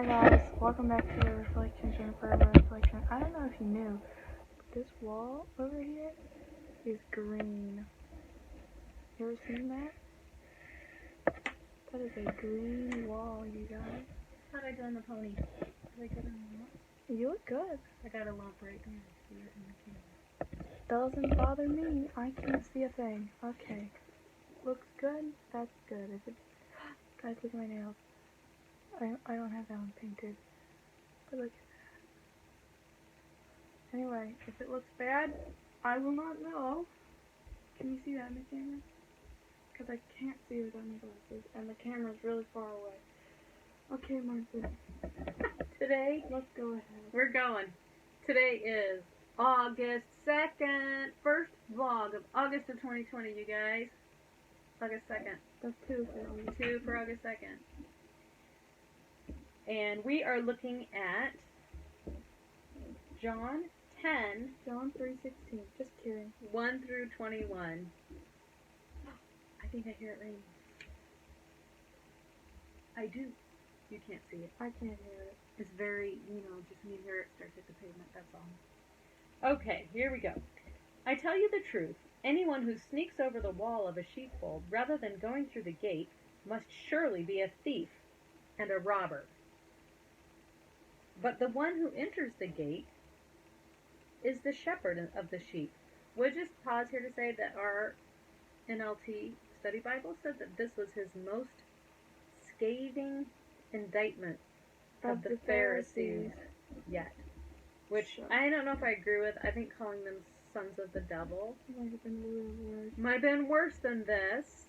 Hi guys, welcome back to the Reflection Forever Reflection. I don't know if you knew, but this wall over here is green. You ever seen that? That is a green wall, you guys. How'd I do on the pony? Did I get on the lump? You look good. I got a lump right there. See it in the camera. Doesn't bother me. I can't see a thing. Okay. Looks good. That's good. If it... Guys, look at my nails. I don't have that one painted. But look at that. Anyway, if it looks bad, I will not know. Can you see that in the camera? Because I can't see without my glasses, and the camera's really far away. Okay, Martha. Today, Let's go ahead. we're going. Today is August 2nd. First vlog of August of 2020, you guys. August 2nd. That's 2 for August. 2 for August 2nd. And we are looking at John 10, John 3:16. Just kidding. 1 through 21. I think I hear it raining. I do. You can't see it. I can't hear it. It's very, just when you hear it start to hit the pavement, that's all. Okay, here we go. I tell you the truth. Anyone who sneaks over the wall of a sheepfold rather than going through the gate must surely be a thief and a robber. But the one who enters the gate is the shepherd of the sheep. We'll just pause here to say that our NLT study Bible said that this was his most scathing indictment of the Pharisees yet. Which I don't know if I agree with. I think calling them sons of the devil Might have been a little worse. might have been worse than this.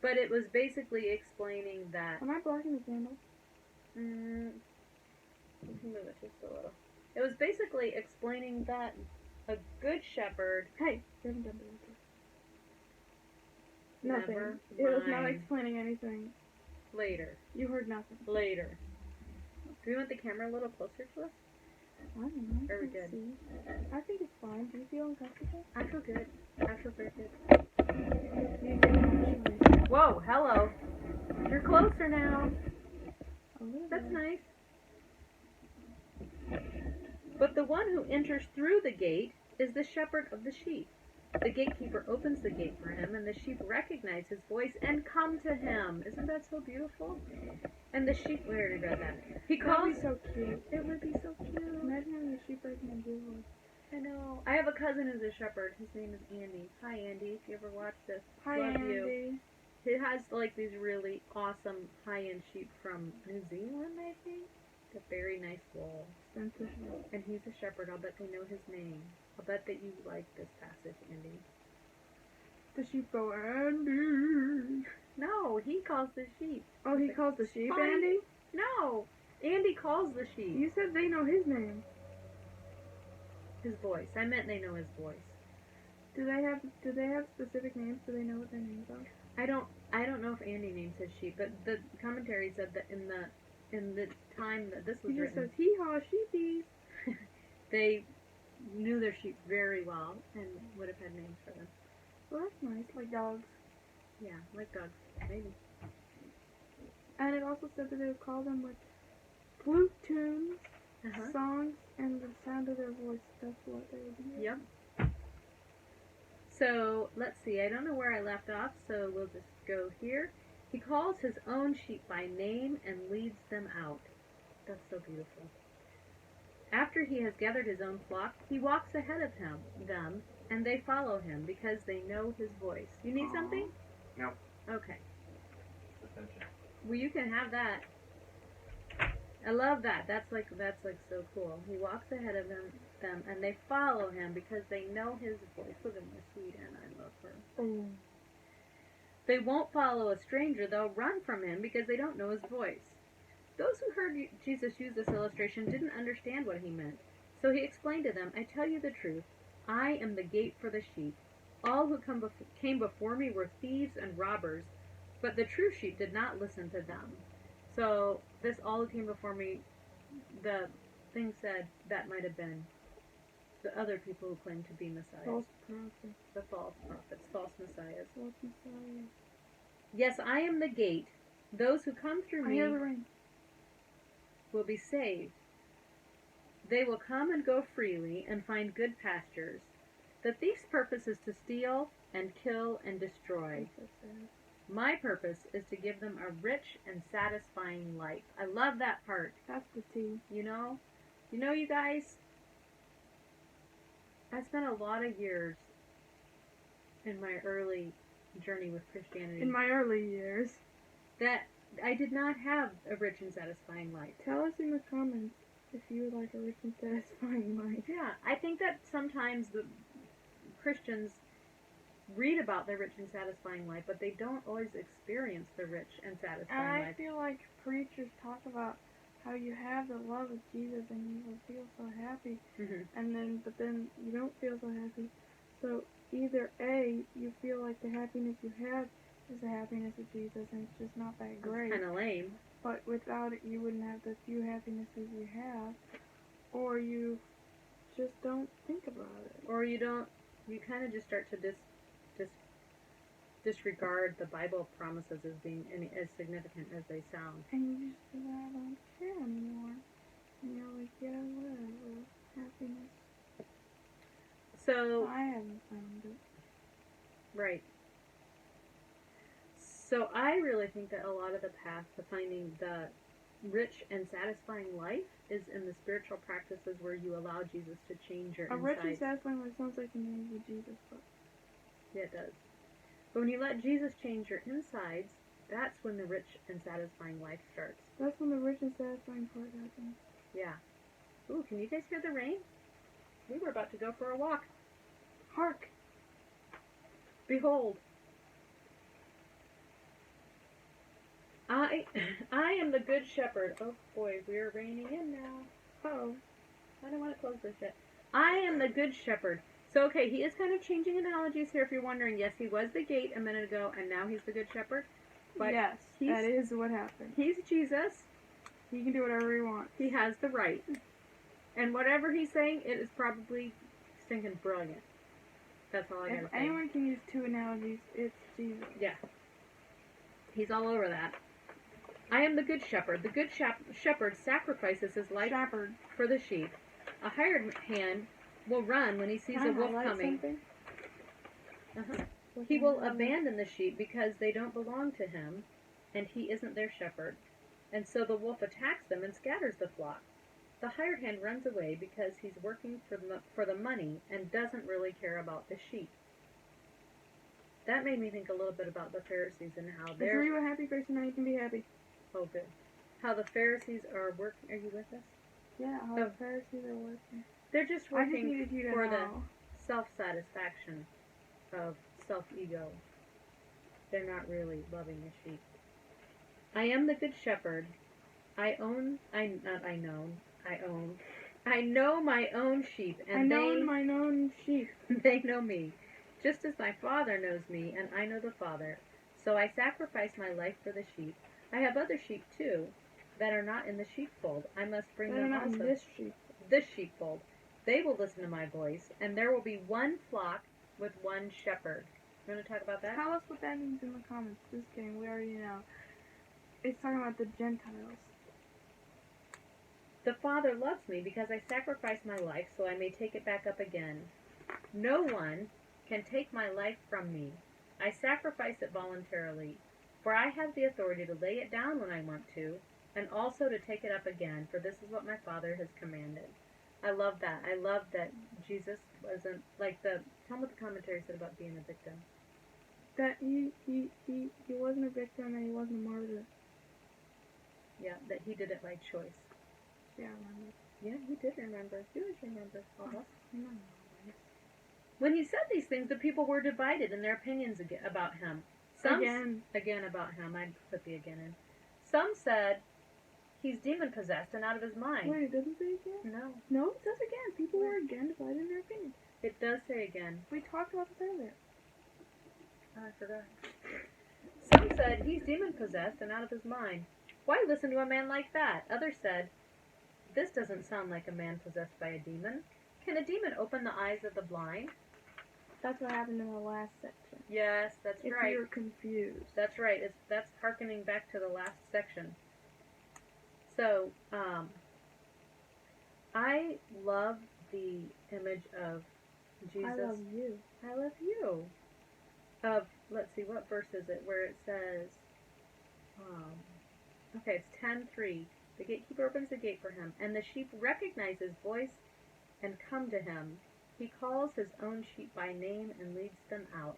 But it was basically explaining that... Am I blocking the candle? You can move it just a little. It was basically explaining that a good shepherd... Hey, you haven't done that. Nothing. Never It was not mind. explaining anything. Later. You heard nothing. Later. Do we want the camera a little closer to us? I don't know. Are we Let's good? see. I think it's fine. Do you feel uncomfortable? I feel good. I feel very good. You get actually Whoa, hello. You're closer now. a little That's bit. nice. But the one who enters through the gate is the shepherd of the sheep. The gatekeeper opens the gate for him, and the sheep recognize his voice and come to him. Isn't that so beautiful? And the sheep... We already read that. He That calls... would be so cute. It would be so cute. Imagine having a sheep recommend your voice. I know. I have a cousin who's a shepherd. His name is Andy. Hi, Andy. If you ever watch this, Hi, love Andy. you. He has like these really awesome high-end sheep from New Zealand, I think. A very nice wool. Expensive. And he's a shepherd. I'll bet they know his name. I'll bet that you like this passage, Andy. The sheep go, Andy. No, he calls the sheep. Oh, he calls the sheep Fine. Andy? No, Andy calls the sheep. You said they know his name. His voice. I meant they know his voice. Do they have specific names? Do they know what their names are? I don't know if Andy names his sheep, but the commentary said that in the time that this was He just written, says, hee-haw, sheepies. they knew their sheep very well and would have had names for them. Well, that's nice, like dogs. Yeah, like dogs, maybe. And it also said that they would call them with flute tunes, Uh-huh. songs, and the sound of their voice. That's what they would do. Yep. So, let's see. I don't know where I left off, so we'll just go here. He calls his own sheep by name and leads them out. That's so beautiful. After he has gathered his own flock, he walks ahead of them, and they follow him because they know his voice. You need something? No. Okay. Attention. Well, you can have that. I love that. That's like so cool. He walks ahead of them, and they follow him because they know his voice. Look at my sweet Anna. I love her. Oh. They won't follow a stranger. They'll run from him because they don't know his voice. Those who heard Jesus use this illustration didn't understand what he meant. So he explained to them, I tell you the truth. I am the gate for the sheep. All who came before me were thieves and robbers, but the true sheep did not listen to them. So this all who came before me, the thing said that might have been the other people who claimed to be messiahs. False prophets. The false prophets, false messiahs. False messiahs. Yes, I am the gate. Those who come through I me... hear the rain. will be saved. They will come and go freely and find good pastures. The thief's purpose is to steal and kill and destroy. My purpose is to give them a rich and satisfying life. I love that part. That's the T. You know, you guys, I spent a lot of years in my early journey with Christianity In my early years. that I did not have a rich and satisfying life. Tell us in the comments if you would like a rich and satisfying life. Yeah, I think that sometimes the Christians read about the rich and satisfying life, but they don't always experience the rich and satisfying And I life. feel like preachers talk about how you have the love of Jesus and you will feel so happy, Mm-hmm. but then you don't feel so happy. So either A, you feel like the happiness you have is the happiness of Jesus and it's just not that great. Kind of lame. But without it, you wouldn't have the few happinesses you have, or you just don't think about it. Or you kind of just start to disregard the Bible promises as being as significant as they sound. And you just feel like, I don't care anymore. And you're like, yeah, whatever. Happiness. So, I haven't found it. right. So I really think that a lot of the path to finding the rich and satisfying life is in the spiritual practices where you allow Jesus to change your A rich and insides. satisfying life sounds like the name of a Jesus book. Yeah, it does. But when you let Jesus change your insides, that's when the rich and satisfying life starts. That's when the rich and satisfying part happens. Yeah. Ooh, can you guys hear the rain? We were about to go for a walk. Hark! Behold, I am the good shepherd. Oh boy, we're raining in now. Uh-oh. I don't want to close this yet. I am the good shepherd. So, okay, he is kind of changing analogies here if you're wondering. Yes, he was the gate a minute ago, and now he's the good shepherd. But Yes, that is what happened. He's Jesus. He can do whatever he wants. He has the right. And whatever he's saying, it is probably stinking brilliant. That's all I gotta If say. anyone can use two analogies, it's Jesus. Yeah. He's all over that. I am the good shepherd. The good shepherd sacrifices his life Shepherd. for the sheep. A hired hand will run when he sees Can I a wolf highlight coming. something? Uh-huh. What He can I will highlight? abandon the sheep because they don't belong to him, and he isn't their shepherd. And so the wolf attacks them and scatters the flock. The hired hand runs away because he's working for the money and doesn't really care about the sheep. That made me think a little bit about the Pharisees and how If they're... you're a happy person, now you can be happy. Oh, good. How the Pharisees are working... Are you with us? Yeah, how Oh. the Pharisees are working. They're just I just working needed you to for know. the self-satisfaction of self-ego. They're not really loving the sheep. I am the good shepherd. I know my own sheep, and my own sheep. they know me, just as my Father knows me, and I know the Father. So I sacrifice my life for the sheep. I have other sheep too, that are not in the sheepfold. I must bring They're them not also. in this sheep. This sheepfold. They will listen to my voice, and there will be one flock with one shepherd. You want to talk about that? Tell us what that means in the comments. Just kidding, we already know. It's talking about the Gentiles. The Father loves me because I sacrifice my life so I may take it back up again. No one can take my life from me. I sacrifice it voluntarily, for I have the authority to lay it down when I want to, and also to take it up again, for this is what my Father has commanded. I love that. I love that Jesus wasn't, tell me what the commentary said about being a victim. That he wasn't a victim and he wasn't a martyr. Yeah, that he did it by choice. Yeah, I remember. Yeah, he did remember. He always remembers all of us. No. When he said these things, the people were divided in their opinions about him. Some Again. About him. I'd put the again in. Some said he's demon-possessed and out of his mind. Wait, it doesn't say again? No, No, it says again. People were again divided in their opinions. it does say again. We talked about this earlier. Oh, I forgot. Some said he's demon-possessed and out of his mind. Why listen to a man like that? Others said, this doesn't sound like a man possessed by a demon. Can a demon open the eyes of the blind? That's what happened in the last section. Yes, that's If right. you're confused. That's right. That's hearkening back to the last section. So, I love the image of Jesus. I love you. I love you. Of, let's see, what verse is it? Where it says, okay, it's 10:3. The gatekeeper opens the gate for him, and the sheep recognize his voice and come to him. He calls his own sheep by name and leads them out.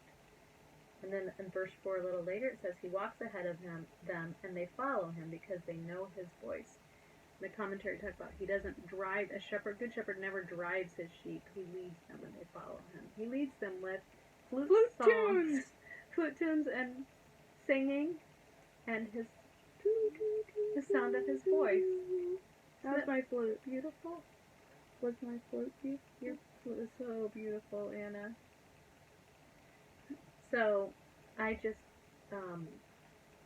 And then in verse 4 a little later, it says he walks ahead of them, and they follow him because they know his voice. The commentary talks about he doesn't drive, good shepherd never drives his sheep. He leads them and they follow him. He leads them with flute songs, flute tunes and singing, and the sound of his voice. That's my flute. Beautiful. What's my flute piece? Your flute is so beautiful, Anna. So, I just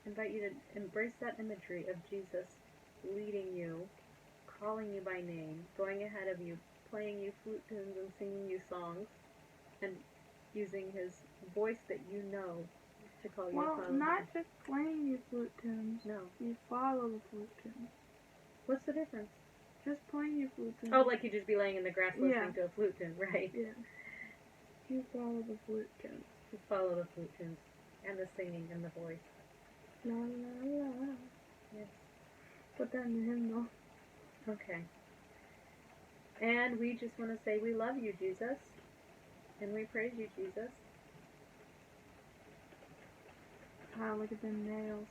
invite you to embrace that imagery of Jesus leading you, calling you by name, going ahead of you, playing you flute tunes and singing you songs, and using his voice that you know to call you. Well, not just playing you flute tunes. No. You follow the flute tunes. What's the difference? Just playing your flute tunes. Oh, like you just be laying in the grass listening to a flute tune, right? Yeah. You follow the flute tunes. You follow the flute tunes and the singing and the voice. La la la. Yes. Put that in the hymnal. Okay. And we just want to say we love you, Jesus. And we praise you, Jesus. Ah, look at them nails.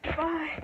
Bye.